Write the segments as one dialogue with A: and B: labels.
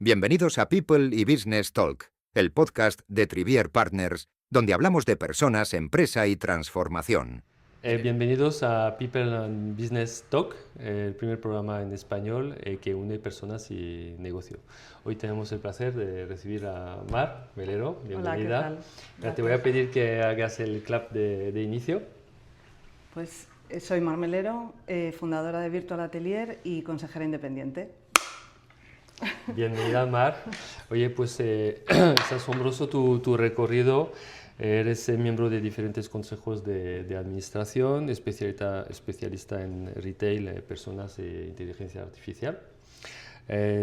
A: Bienvenidos a People y Business Talk, el podcast de Trivier Partners, donde hablamos de personas, empresa y transformación.
B: Bienvenidos a People and Business Talk, el primer programa en español que une personas y negocio. Hoy tenemos el placer de recibir a Mar Melero. Bienvenida.
C: Hola, ¿qué tal?
B: Te voy a pedir que hagas el clap de inicio.
C: Pues soy Mar Melero, fundadora de Virtual Atelier y consejera independiente.
B: Bienvenida, Mar. Oye, pues es asombroso tu recorrido. Eres miembro de diferentes consejos de administración, especialista en retail, personas e inteligencia artificial.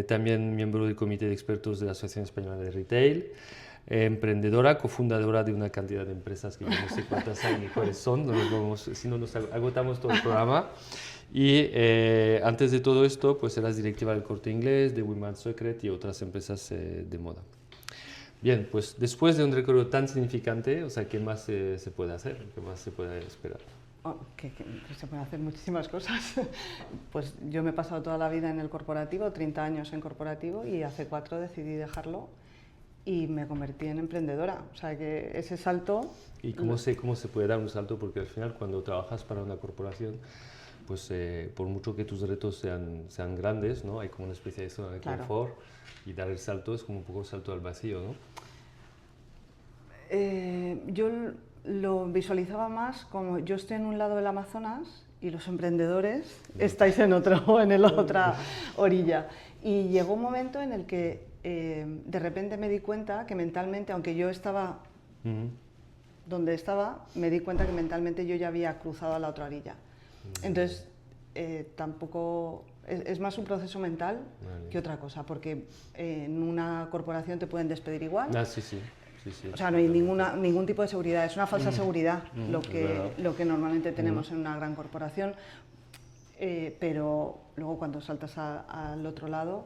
B: También miembro del comité de expertos de la Asociación Española de Retail. Emprendedora, cofundadora de una cantidad de empresas que yo no sé cuántas hay ni cuáles son, si no nos agotamos todo el programa. Y antes de todo esto, pues eras directiva del Corte Inglés, de Women's Secret y otras empresas de moda. Bien, pues después de un recorrido tan significante, o sea, ¿qué más se puede hacer? ¿Qué más se puede esperar?
C: Que se pueden hacer muchísimas cosas. Pues yo me he pasado toda la vida en el corporativo, 30 años en corporativo, y hace 4 decidí dejarlo y me convertí en emprendedora. O sea, que ese salto...
B: ¿Y cómo se puede dar un salto? Porque al final, cuando trabajas para una corporación, pues por mucho que tus retos sean grandes, ¿no? Hay como una especie de zona de confort, y dar el salto es como un poco un salto al vacío, ¿no?
C: Yo lo visualizaba más como yo estoy en un lado del Amazonas y los emprendedores estáis en la otra orilla. Y llegó un momento en el que de repente me di cuenta que mentalmente, aunque yo estaba donde estaba, me di cuenta que mentalmente yo ya había cruzado a la otra orilla. Entonces, tampoco... Es más un proceso mental que otra cosa, porque en una corporación te pueden despedir igual.
B: Sí.
C: O sea, no hay ningún tipo de seguridad, es una falsa seguridad lo que normalmente tenemos en una gran corporación, pero luego cuando saltas al otro lado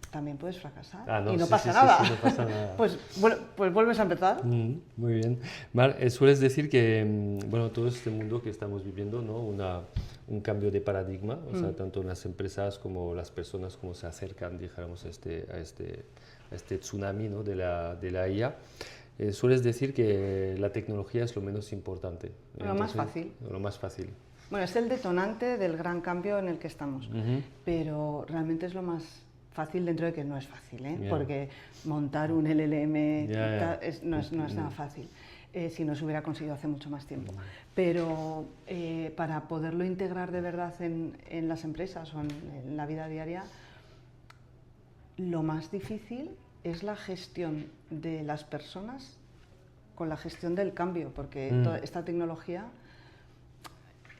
C: también puedes fracasar y no pasa nada.
B: No pasa nada.
C: Pues vuelves a empezar.
B: Muy bien. Mar, sueles decir que bueno, todo este mundo que estamos viviendo, ¿no? Un cambio de paradigma, o sea, tanto las empresas como las personas como se acercan, dijéramos, a este tsunami, ¿no? de la IA. Sueles decir que la tecnología es lo menos importante.
C: Lo más fácil.
B: Lo más fácil.
C: Bueno, es el detonante del gran cambio en el que estamos, pero realmente es lo más fácil dentro de que no es fácil, porque montar un LLM no es nada fácil. Si no se hubiera conseguido hace mucho más tiempo. Pero para poderlo integrar de verdad en las empresas o en la vida diaria, lo más difícil es la gestión de las personas con la gestión del cambio, porque toda esta tecnología,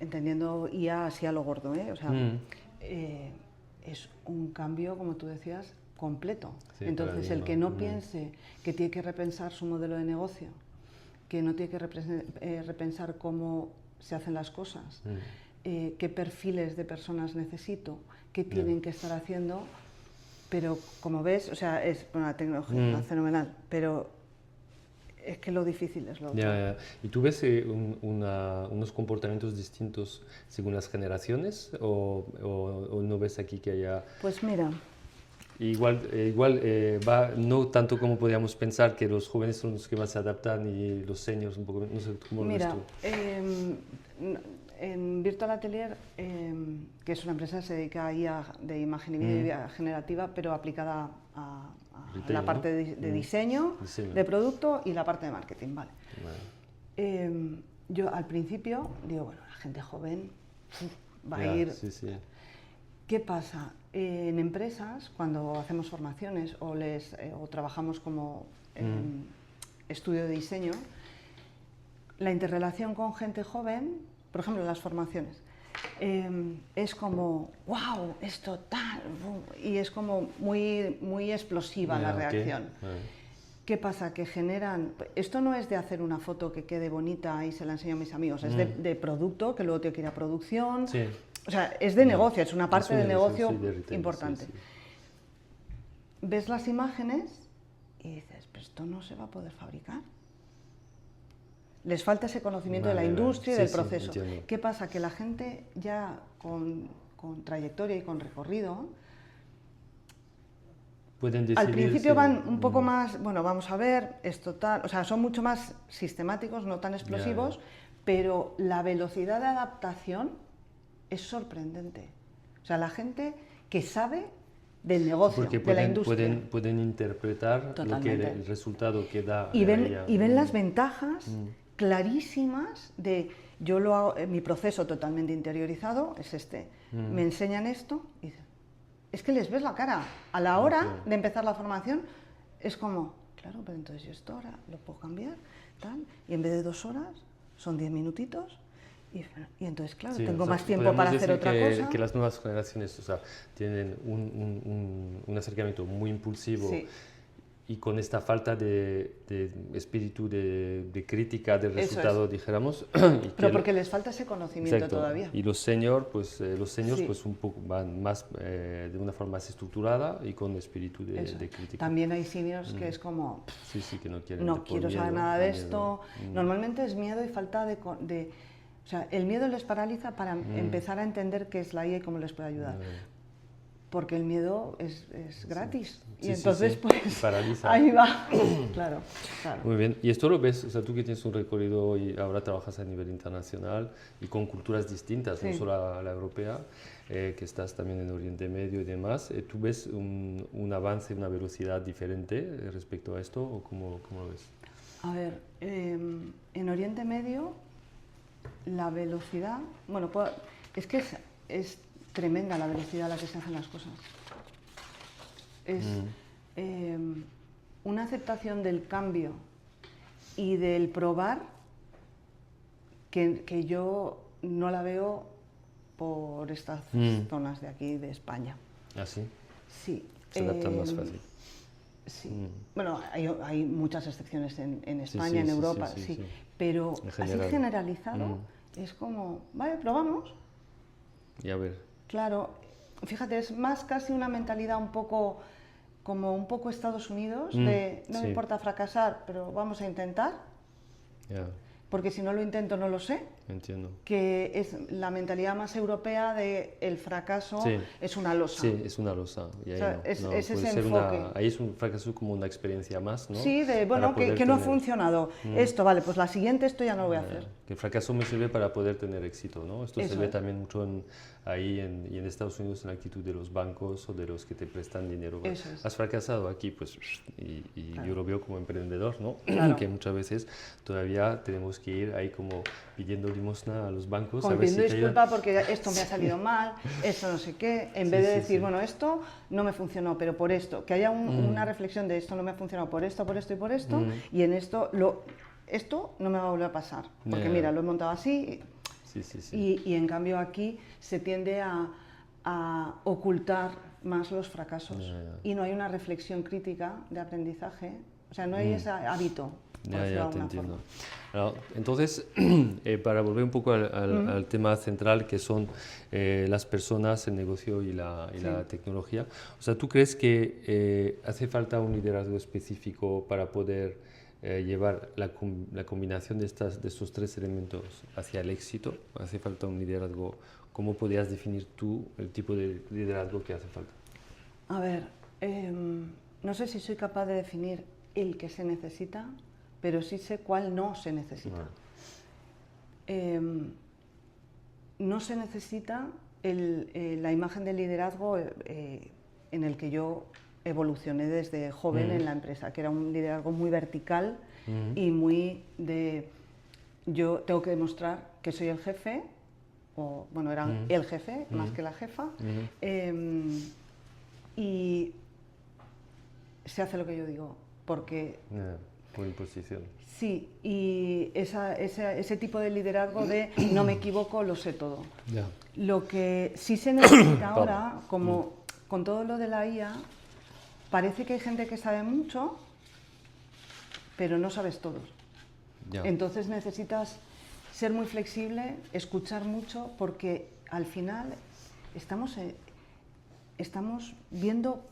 C: entendiendo IA así a lo gordo, o sea, es un cambio, como tú decías, completo. Sí, entonces, el que no piense que tiene que repensar su modelo de negocio, que no tiene que repensar cómo se hacen las cosas, qué perfiles de personas necesito, qué tienen que estar haciendo, pero como ves, o sea, es una tecnología fenomenal, pero es que lo difícil es lo otro.
B: ¿Y tú ves unos comportamientos distintos según las generaciones o no ves aquí que haya...?
C: Pues mira...
B: Igual va, no tanto como podríamos pensar, que los jóvenes son los que más se adaptan y los seniors un poco, no sé cómo lo ves tú.
C: En Virtual Atelier, que es una empresa que se dedica a IA de imagen y vídeo generativa, pero aplicada a retail, la parte de diseño, de producto y la parte de marketing, ¿vale? Yo al principio digo, bueno, la gente joven va a ir... ¿Qué pasa? En empresas, cuando hacemos formaciones o trabajamos como estudio de diseño, la interrelación con gente joven, por ejemplo, en las formaciones, es como, wow, esto tal, y es como muy explosiva la reacción. ¿Qué pasa? Que generan... Esto no es de hacer una foto que quede bonita y se la enseño a mis amigos, es de producto, que luego tengo que ir a producción... O sea, es de negocio, es una parte del negocio importante. Ves las imágenes y dices, pero esto no se va a poder fabricar. Les falta ese conocimiento de la industria y del proceso. ¿Qué pasa? Que la gente ya con trayectoria y con recorrido
B: pueden decidir.
C: Al principio van un poco más, bueno, vamos a ver, esto tal, o sea, son mucho más sistemáticos, no tan explosivos, pero la velocidad de adaptación es sorprendente. O sea, la gente que sabe del negocio,
B: porque
C: de la industria.
B: Pueden interpretar el resultado que da.
C: Y ven las ventajas clarísimas de, yo lo hago, mi proceso totalmente interiorizado es este. Me enseñan esto y es que les ves la cara. A la hora de empezar la formación es como, claro, pero entonces yo esto ahora lo puedo cambiar, tal, y en vez de 2 horas son 10 minutitos. Y entonces, claro, tengo más tiempo para hacer otra cosa.
B: Que las nuevas generaciones, o sea, tienen un acercamiento muy impulsivo y con esta falta de espíritu de crítica del resultado, dijéramos.
C: Pero porque les falta ese conocimiento todavía.
B: Y los seniors, pues un poco van más de una forma más estructurada y con espíritu de crítica.
C: También hay seniors que es como,
B: que no quieren.
C: No quiero saber nada de esto. Normalmente es miedo y falta de o sea, el miedo les paraliza para empezar a entender qué es la IA y cómo les puede ayudar. Porque el miedo es gratis. Y entonces, pues,
B: paraliza.
C: Ahí va. Claro.
B: Muy bien. Y esto lo ves, o sea, tú que tienes un recorrido y ahora trabajas a nivel internacional y con culturas distintas, no solo la europea, que estás también en Oriente Medio y demás, ¿tú ves un avance, una velocidad diferente respecto a esto o cómo lo ves?
C: A ver, en Oriente Medio la velocidad, bueno, es que es tremenda la velocidad a la que se hacen las cosas. Es una aceptación del cambio y del probar que yo no la veo por estas zonas de aquí de España.
B: ¿Ah, sí?
C: Sí.
B: Se adaptan más fácil.
C: Sí. Bueno, hay muchas excepciones en España, en Europa, sí. Pero así generalizado es como, vale, probamos.
B: Y a ver.
C: Claro, fíjate, es más casi una mentalidad un poco como un poco Estados Unidos, de no me importa fracasar, pero vamos a intentar. Porque si no lo intento no lo sé.
B: Entiendo.
C: Que es la mentalidad más europea de el fracaso es una losa.
B: Sí, es una losa. Y ahí
C: es ese enfoque.
B: Ahí es un fracaso como una experiencia más, ¿no?
C: Sí, bueno, que no ha funcionado. Esto, vale, pues la siguiente, esto ya no lo voy a hacer.
B: Que el fracaso me sirve para poder tener éxito, ¿no? Esto se ve también mucho y en Estados Unidos en la actitud de los bancos o de los que te prestan dinero. Has fracasado aquí, pues, y yo lo veo como emprendedor, ¿no? Claro. Que muchas veces todavía tenemos que ir ahí como pidiendo limosna a los bancos.
C: Pidiendo disculpa porque esto me ha salido mal, esto no sé qué, en vez de decir, bueno, esto no me funcionó, pero por esto, que haya una reflexión de esto no me ha funcionado por esto y por esto, y en esto no me va a volver a pasar, porque mira, lo he montado así. Y en cambio aquí se tiende a ocultar más los fracasos y no hay una reflexión crítica de aprendizaje, o sea, no hay ese hábito.
B: Ya te entiendo. Entonces, para volver un poco al tema central que son las personas, el negocio y la tecnología, o sea, ¿tú crees que hace falta un liderazgo específico para poder llevar la combinación de estos 3 elementos hacia el éxito? ¿Hace falta un liderazgo? ¿Cómo podrías definir tú el tipo de liderazgo que hace falta?
C: A ver, no sé si soy capaz de definir el que se necesita, pero sí sé cuál no se necesita. No se necesita la imagen de liderazgo en el que yo evolucioné desde joven en la empresa, que era un liderazgo muy vertical y muy de yo tengo que demostrar que soy el jefe, o bueno, era el jefe más que la jefa, y se hace lo que yo digo, porque...
B: Por imposición.
C: Sí, y ese tipo de liderazgo de no me equivoco, lo sé todo. Lo que sí se necesita ahora, como con todo lo de la IA, parece que hay gente que sabe mucho, pero no sabes todo. Entonces necesitas ser muy flexible, escuchar mucho, porque al final estamos viendo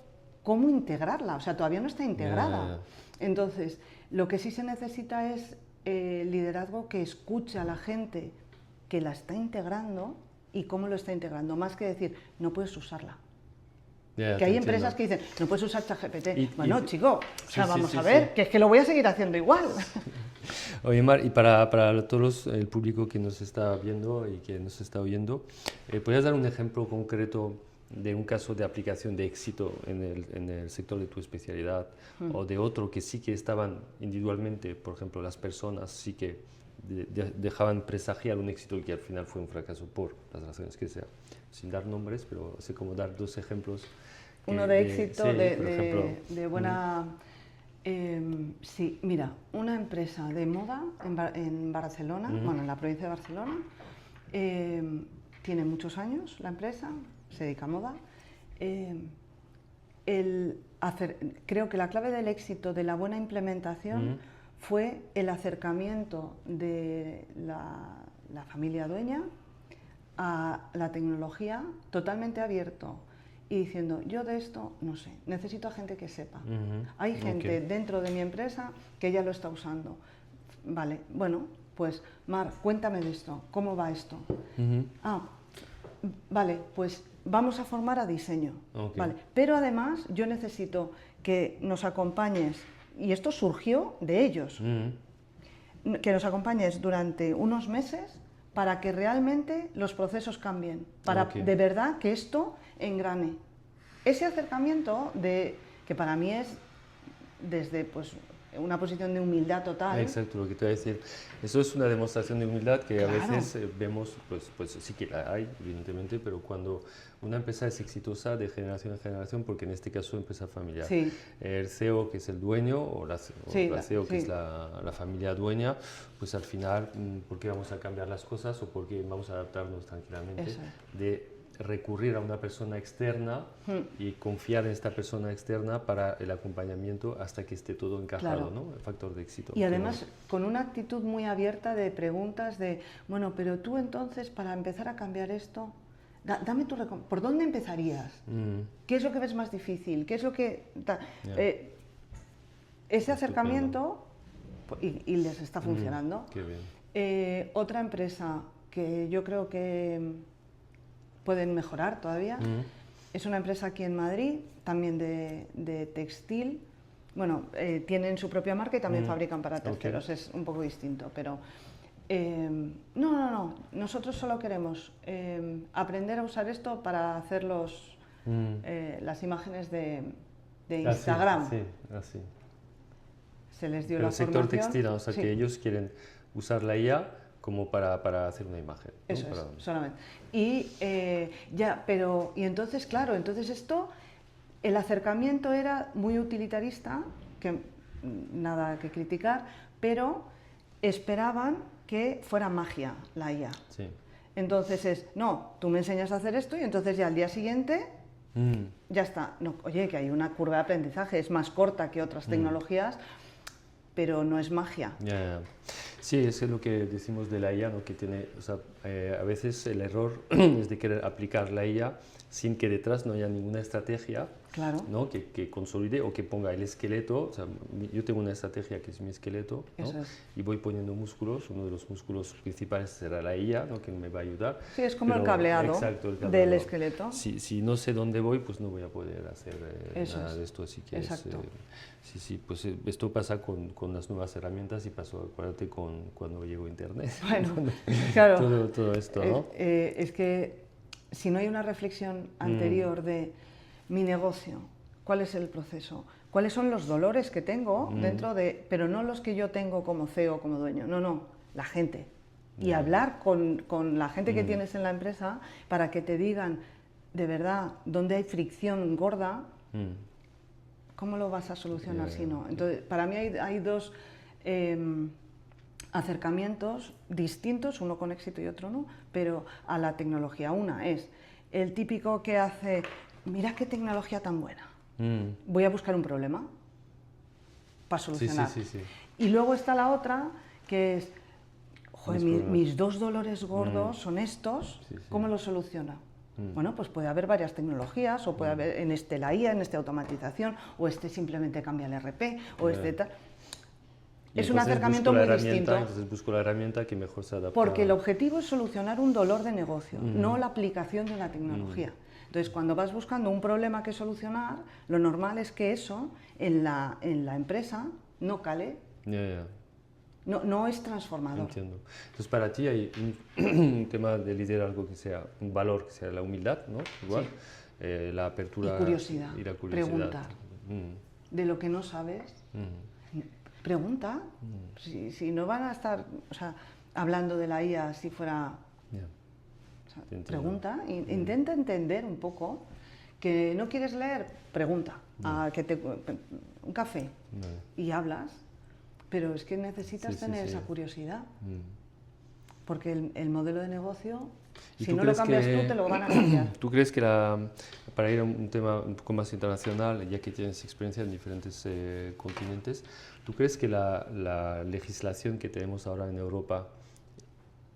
C: cómo integrarla, o sea, todavía no está integrada. Entonces, lo que sí se necesita es liderazgo que escuche a la gente que la está integrando y cómo lo está integrando, más que decir, no puedes usarla. Que hay empresas que dicen, no puedes usar ChatGPT. Bueno, chico, vamos a
B: sí.
C: ver, que es que lo voy a seguir haciendo igual.
B: Oye, Mar, y para todos el público que nos está viendo y que nos está oyendo, ¿podrías dar un ejemplo concreto de un caso de aplicación de éxito en el sector de tu especialidad o de otro que sí que estaban individualmente, por ejemplo, las personas sí que dejaban presagiar un éxito y que al final fue un fracaso por las razones que sea? Sin dar nombres, pero así como dar dos ejemplos.
C: Uno de éxito,
B: sí,
C: de buena... sí, mira, una empresa de moda en Barcelona, bueno, en la provincia de Barcelona, tiene muchos años la empresa, se dedica a moda. Creo que la clave del éxito, de la buena implementación, fue el acercamiento de la familia dueña a la tecnología totalmente abierto y diciendo, yo de esto no sé, necesito a gente que sepa. Hay gente dentro de mi empresa que ya lo está usando. Vale, bueno, pues Mar, cuéntame de esto, ¿cómo va esto? Vale, pues vamos a formar a diseño. Vale, pero además yo necesito que nos acompañes, y esto surgió de ellos, que nos acompañes durante unos meses para que realmente los procesos cambien, para de verdad que esto engrane. Ese acercamiento, que para mí es desde pues, una posición de humildad total.
B: Exacto, lo que te voy a decir. Eso es una demostración de humildad que a veces vemos, pues sí que la hay, evidentemente, pero cuando una empresa es exitosa de generación en generación, porque en este caso empresa familiar, el CEO que es el dueño o la CEO que es la familia dueña, pues al final, ¿por qué vamos a cambiar las cosas o por qué vamos a adaptarnos tranquilamente? De recurrir a una persona externa y confiar en esta persona externa para el acompañamiento hasta que esté todo encajado, ¿no? El factor de éxito.
C: Y además con una actitud muy abierta de preguntas de, bueno, pero tú entonces para empezar a cambiar esto, dame tu recomendación, ¿por dónde empezarías? ¿Qué es lo que ves más difícil? ¿Qué es lo que...? Ese acercamiento y les está funcionando.
B: Qué bien.
C: Otra empresa que yo creo que pueden mejorar todavía. Es una empresa aquí en Madrid, también de textil. Bueno, tienen su propia marca y también fabrican para terceros, es un poco distinto, pero no, nosotros solo queremos aprender a usar esto para hacer las imágenes de Instagram.
B: Así.
C: Se les dio
B: pero
C: la formación.
B: El sector textil, o sea que ellos quieren usar la IA como para hacer una imagen.
C: Eso es, solamente. Y entonces, claro, esto, el acercamiento era muy utilitarista, que nada que criticar, pero esperaban que fuera magia la IA.
B: Sí.
C: Entonces tú me enseñas a hacer esto y entonces ya al día siguiente ya está. No, oye, que hay una curva de aprendizaje, es más corta que otras tecnologías, pero no es magia.
B: Sí, es lo que decimos de la IA, ¿no? Que tiene, a veces el error es de querer aplicar la IA sin que detrás no haya ninguna estrategia, ¿no? que consolide o que ponga el esqueleto. O sea, yo tengo una estrategia que es mi esqueleto, ¿no? Y voy poniendo músculos. Uno de los músculos principales será la IA, ¿no? Que me va a ayudar.
C: Sí, es como el cableado del esqueleto.
B: Si no sé dónde voy, pues no voy a poder hacer nada de esto. Así que pues esto pasa con las nuevas herramientas y pasó, acuérdate, cuando llegó Internet.
C: Bueno, claro.
B: todo esto, ¿no?
C: Es que si no hay una reflexión anterior de mi negocio, cuál es el proceso, cuáles son los dolores que tengo dentro pero no los que yo tengo como CEO, como dueño, no, la gente. Y hablar con la gente que tienes en la empresa para que te digan de verdad dónde hay fricción gorda, ¿cómo lo vas a solucionar si no? Entonces, para mí hay dos acercamientos distintos, uno con éxito y otro no, pero a la tecnología. Una es el típico que hace, mira qué tecnología tan buena, voy a buscar un problema para solucionar.
B: Sí.
C: Y luego está la otra que es, joder, mis dos dolores gordos son estos, ¿cómo lo soluciona? Bueno, pues puede haber varias tecnologías, o puede haber en la IA, en automatización, o simplemente cambia el RP, o tal. Es un acercamiento muy distinto.
B: Entonces busco la herramienta que mejor se adapta.
C: Porque el objetivo es solucionar un dolor de negocio, no la aplicación de una tecnología. Entonces, cuando vas buscando un problema que solucionar, lo normal es que eso en la empresa no cale. No es transformador.
B: Entiendo. Entonces, para ti hay un tema de liderazgo que sea un valor, que sea la humildad, ¿no? Igual, la apertura
C: y curiosidad.
B: Y la curiosidad.
C: Preguntar. De lo que no sabes, pregunta. Si no van a estar, o sea, hablando de la IA si fuera... O sea, pregunta, intenta entender un poco. Que no quieres leer, pregunta. Un café y hablas. Pero es que necesitas tener esa curiosidad, porque el modelo de negocio, si no lo cambias tú, te lo van a cambiar.
B: ¿Tú crees que para ir a un tema un poco más internacional, ya que tienes experiencia en diferentes continentes, ¿tú crees que la legislación que tenemos ahora en Europa,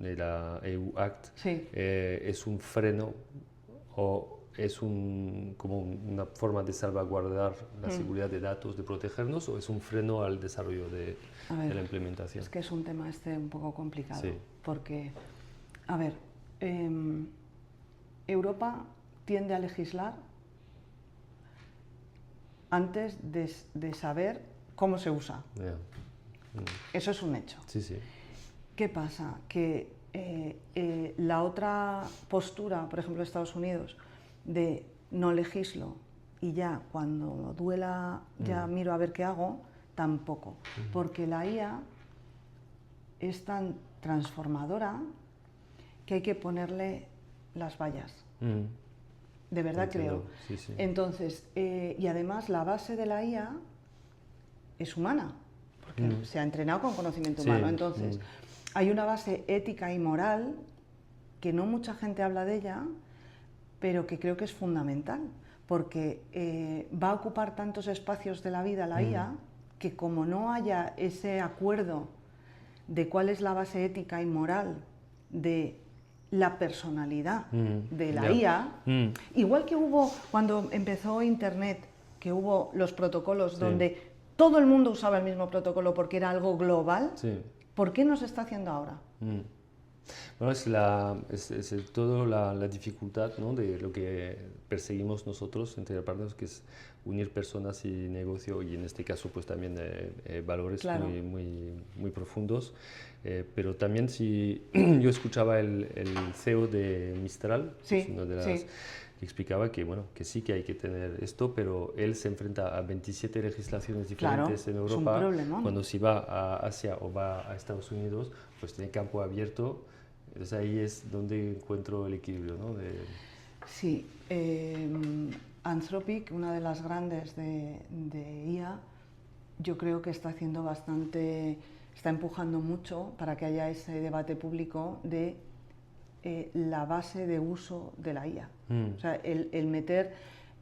B: de la EU Act, es un freno o es como una forma de salvaguardar la seguridad de datos, de protegernos, o es un freno al desarrollo de la implementación?
C: Es que es un tema un poco complicado,
B: sí.
C: Porque, a ver, Europa tiende a legislar antes de saber cómo se usa. Eso es un hecho.
B: Sí, sí.
C: ¿Qué pasa? Que la otra postura, por ejemplo, de Estados Unidos, de no legislo y ya cuando duela ya miro a ver qué hago, tampoco. Porque la IA es tan transformadora que hay que ponerle las vallas. De verdad creo.
B: Sí, sí.
C: Entonces, y además la base de la IA es humana, porque se ha entrenado con conocimiento humano. Entonces, hay una base ética y moral que no mucha gente habla de ella, pero que creo que es fundamental, porque va a ocupar tantos espacios de la vida la IA, que como no haya ese acuerdo de cuál es la base ética y moral de la personalidad de la IA, igual que hubo cuando empezó Internet, que hubo los protocolos donde todo el mundo usaba el mismo protocolo porque era algo global, ¿por qué no se está haciendo ahora?
B: Bueno, es todo la dificultad, ¿no?, de lo que perseguimos nosotros en Trivial Partners, que es unir personas y negocio, y en este caso pues también valores muy profundos. Pero también si yo escuchaba el CEO de Mistral, que es una de las que explicaba que, bueno, que sí que hay que tener esto, pero él se enfrenta a 27 legislaciones diferentes en Europa. Cuando si va a Asia o va a Estados Unidos, pues tiene campo abierto. Entonces ahí es donde encuentro el equilibrio, ¿no?
C: Sí, Anthropic, una de las grandes de IA, yo creo que está haciendo está empujando mucho para que haya ese debate público de la base de uso de la IA. O sea, el meter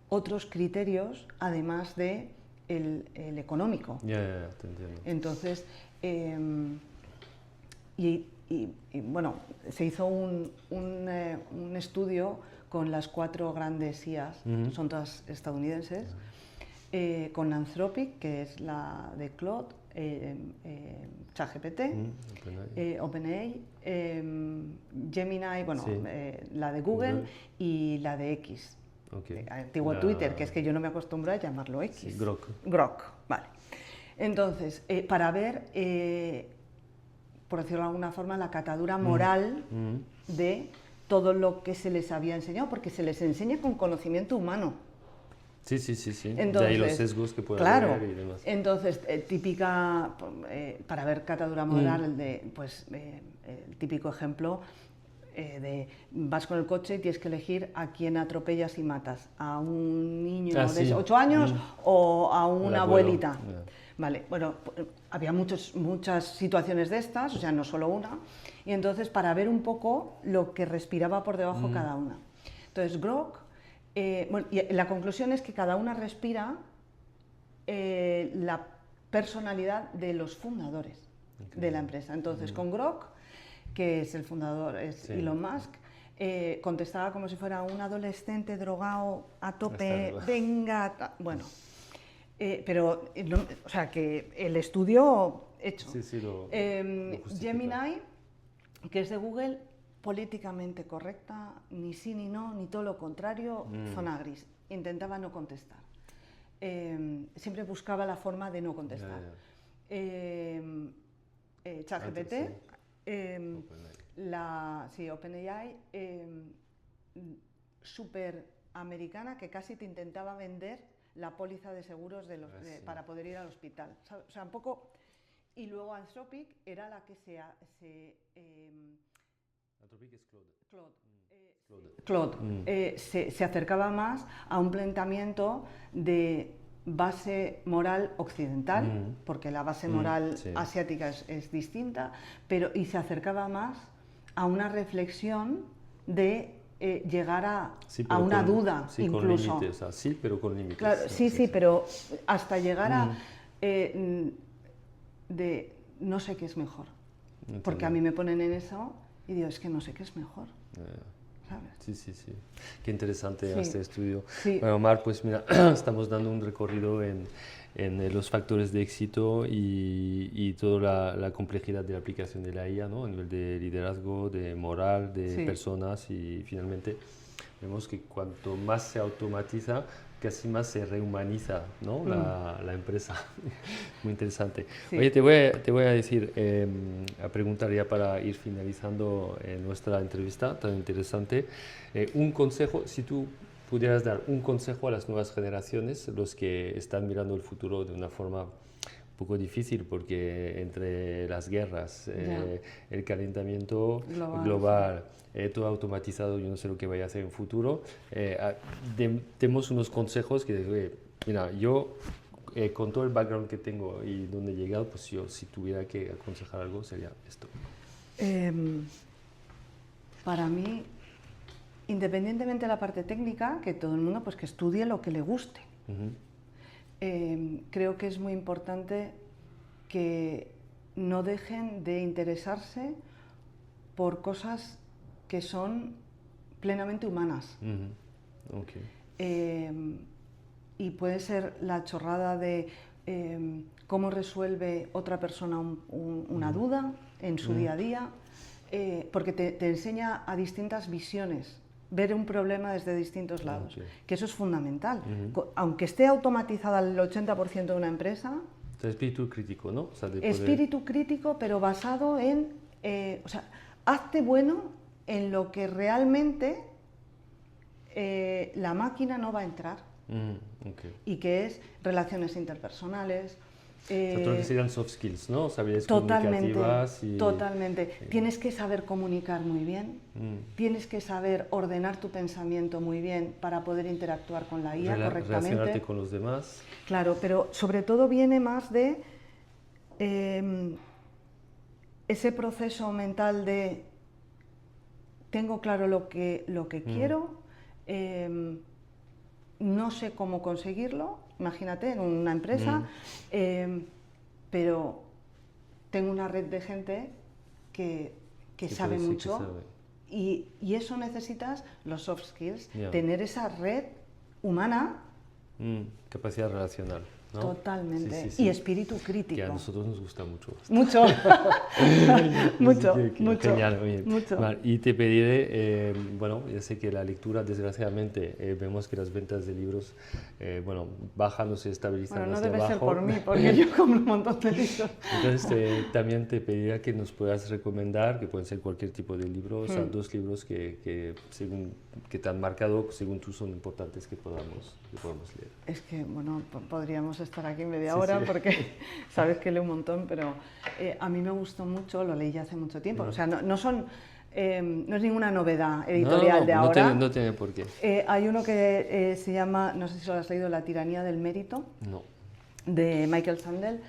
C: otros criterios además de el económico.
B: Ya, te entiendo.
C: Entonces, bueno, se hizo un estudio con las 4 grandes IAs, son todas estadounidenses, con Anthropic, que es la de Claude, ChatGPT, OpenAI, Gemini, bueno, la de Google y la de X, antiguo Twitter, que es que yo no me acostumbro a llamarlo X.
B: Sí, Grok.
C: Grok, vale. Entonces, para ver, por decirlo de alguna forma, la catadura moral de todo lo que se les había enseñado, porque se les enseña con conocimiento humano.
B: Sí.
C: Entonces,
B: de ahí los sesgos que puede haber y demás.
C: Entonces, típica, para ver catadura moral, el típico ejemplo de vas con el coche y tienes que elegir a quién atropellas y matas, a un niño de 8 años o a una abuelita. Vale, bueno, había muchas situaciones de estas, o sea, no solo una, y entonces para ver un poco lo que respiraba por debajo cada una. Entonces, Grok, y la conclusión es que cada una respira la personalidad de los fundadores de la empresa. Entonces, con Grok, que es el fundador, es Elon Musk, contestaba como si fuera un adolescente drogado a tope, venga, bueno. Pero, o sea, que el estudio hecho.
B: Sí, lo
C: Gemini, que es de Google, políticamente correcta, ni sí ni no, ni todo lo contrario, zona gris. Intentaba no contestar. Siempre buscaba la forma de no contestar. ChatGPT, OpenAI, súper americana, que casi te intentaba vender la póliza de seguros para poder ir al hospital. O sea, un poco... Y luego Anthropic era la que
B: Anthropic es
C: Claude. Se acercaba más a un planteamiento de base moral occidental, porque la base moral asiática es distinta, y se acercaba más a una reflexión de llegar a una duda, incluso.
B: Con límites, sí, pero con límites.
C: Claro, sí, pero hasta llegar a... de no sé qué es mejor. Entiendo. Porque a mí me ponen en eso y digo, es que no sé qué es mejor. ¿Sabes?
B: Sí. Qué interesante este estudio.
C: Sí.
B: Bueno, Mar, pues mira, estamos dando un recorrido en los factores de éxito y toda la complejidad de la aplicación de la IA, ¿no? A nivel de liderazgo, de moral, de personas, y finalmente vemos que cuanto más se automatiza, casi más se rehumaniza, ¿no? la empresa. Muy interesante. Sí. Oye, te voy a decir, a preguntar ya para ir finalizando nuestra entrevista tan interesante, un consejo, si tú pudieras dar un consejo a las nuevas generaciones, los que están mirando el futuro de una forma un poco difícil, porque entre las guerras, el calentamiento global, todo automatizado, yo no sé lo que vaya a hacer en futuro, tenemos unos consejos que, mira, yo con todo el background que tengo y donde he llegado, pues yo si tuviera que aconsejar algo sería esto.
C: Para mí, independientemente de la parte técnica, que todo el mundo pues que estudie lo que le guste. Creo que es muy importante que no dejen de interesarse por cosas que son plenamente humanas. Y puede ser la chorrada de cómo resuelve otra persona una duda en su día a día, porque te enseña a distintas visiones, ver un problema desde distintos lados, que eso es fundamental. Aunque esté automatizada el 80% de una empresa...
B: Espíritu crítico, ¿no? O sea,
C: espíritu crítico, pero basado en... o sea, hazte bueno en lo que realmente la máquina no va a entrar. Y que es relaciones interpersonales.
B: O sea, todo lo que serían soft skills, ¿no? Habilidades comunicativas.
C: Totalmente. Tienes que saber comunicar muy bien, tienes que saber ordenar tu pensamiento muy bien para poder interactuar con la IA correctamente.
B: Relacionarte con los demás.
C: Claro, pero sobre todo viene más de ese proceso mental de tengo claro lo que quiero, no sé cómo conseguirlo, imagínate, en una empresa, pero tengo una red de gente que sabe mucho, y eso necesitas los soft skills, tener esa red humana.
B: Capacidad relacional, ¿no?
C: Totalmente. Y espíritu crítico.
B: Que a nosotros nos gusta mucho.
C: Mucho. mucho.
B: Genial, oye.
C: Mucho.
B: Y te pediré, bueno, ya sé que la lectura, desgraciadamente, vemos que las ventas de libros, bueno, bajan o se estabilizan hacia abajo.
C: No debe ser por mí, porque yo compro un montón de libros.
B: Entonces, también te pediría que nos puedas recomendar, que pueden ser cualquier tipo de libro, o sea, 2 libros que te han marcado, según tú, son importantes que podamos leer.
C: Es que, bueno, podríamos estar aquí media hora porque sabes que leo un montón, pero a mí me gustó mucho, lo leí ya hace mucho tiempo, o sea, no es ninguna novedad editorial de ahora.
B: No tiene por qué.
C: Hay uno que se llama, no sé si lo has leído, La tiranía del mérito, de Michael Sandel.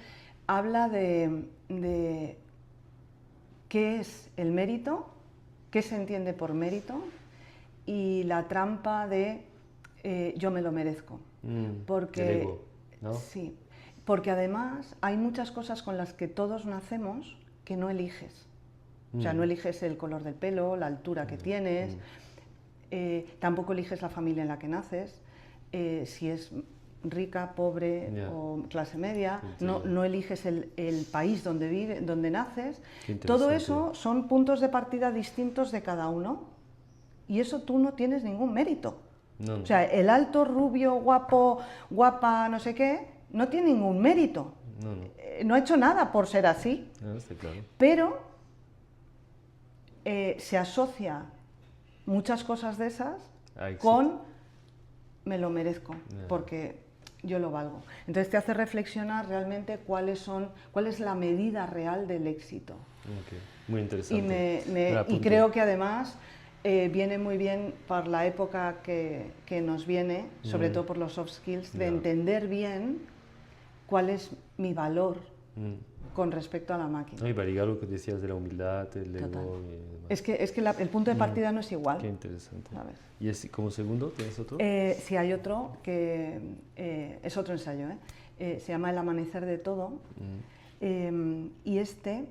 C: Habla de qué es el mérito, qué se entiende por mérito y la trampa de yo me lo merezco. Porque,
B: el ego, ¿no?
C: Sí, porque además hay muchas cosas con las que todos nacemos que no eliges. O sea, no eliges el color del pelo, la altura que tienes, tampoco eliges la familia en la que naces, si es rica, pobre o clase media, no eliges el país donde naces. Todo eso son puntos de partida distintos de cada uno y eso tú no tienes ningún mérito. No. O sea, el alto, rubio, guapo, guapa, no sé qué, no tiene ningún mérito. No ha hecho nada por ser así.
B: Está claro.
C: Pero se asocia muchas cosas de esas con me lo merezco, porque yo lo valgo. Entonces te hace reflexionar realmente cuál es la medida real del éxito.
B: Okay. Muy interesante.
C: Y creo que además viene muy bien para la época que nos viene, sobre todo por los soft skills, de entender bien cuál es mi valor con respecto a la máquina.
B: No, y para ligar lo que decías de la humildad, el ego...
C: Es que el punto de partida no es igual.
B: Qué interesante. ¿Sabes? ¿Y como segundo tienes otro?
C: Sí, hay otro que es otro ensayo, se llama El amanecer de todo, y este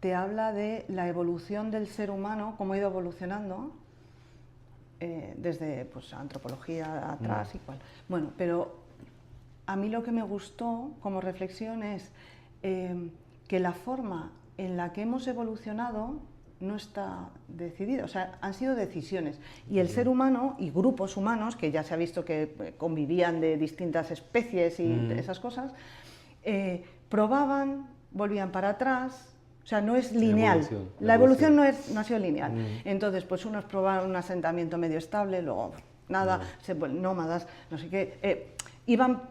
C: te habla de la evolución del ser humano, cómo ha ido evolucionando desde pues, antropología atrás y cual. Bueno, pero a mí lo que me gustó como reflexión es que la forma en la que hemos evolucionado no está decidida, o sea, han sido decisiones. Y el ser humano y grupos humanos, que ya se ha visto que convivían de distintas especies y esas cosas, probaban, volvían para atrás, o sea, no es lineal. La evolución no ha sido lineal. Entonces, pues unos probaron un asentamiento medio estable, luego nada, nómadas, no sé qué, iban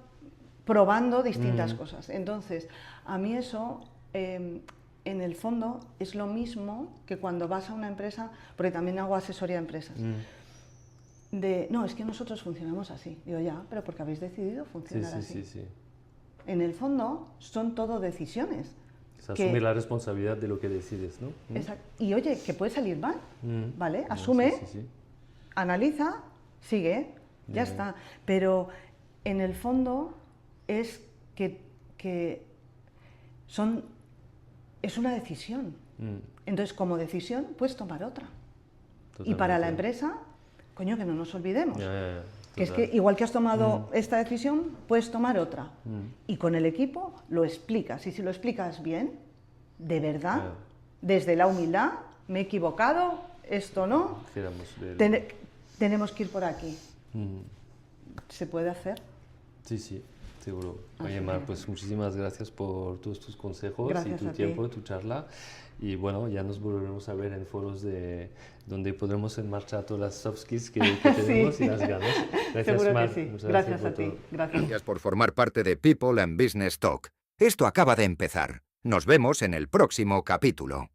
C: probando distintas cosas. Entonces, a mí eso, en el fondo, es lo mismo que cuando vas a una empresa, porque también hago asesoría a empresas, no, es que nosotros funcionamos así. Digo, ya, pero porque habéis decidido funcionar así. Sí. En el fondo, son todo decisiones.
B: Es asumir la responsabilidad de lo que decides, ¿no?
C: Exacto. Y oye, que puede salir mal, ¿vale? Asume, analiza, sigue, ya está. Pero en el fondo es que es una decisión. Entonces, como decisión, puedes tomar otra. Totalmente. Y para la empresa, coño, que no nos olvidemos. Que es que igual que has tomado esta decisión, puedes tomar otra. Y con el equipo lo explicas. Y si lo explicas bien, de verdad, desde la humildad, me he equivocado, esto no, tenemos que ir por aquí. ¿Se puede hacer?
B: Sí, seguro. Oye, Mar, pues muchísimas gracias por todos tus consejos
C: gracias
B: y tu tiempo, tu charla. Y bueno, ya nos volveremos a ver en foros donde podremos en marcha todas las soft skills que tenemos y las ganas. Gracias,
C: seguro
B: Mar.
C: que sí.
B: Muchas
C: gracias a ti.
A: Gracias por formar parte de People and Business Talk. Esto acaba de empezar. Nos vemos en el próximo capítulo.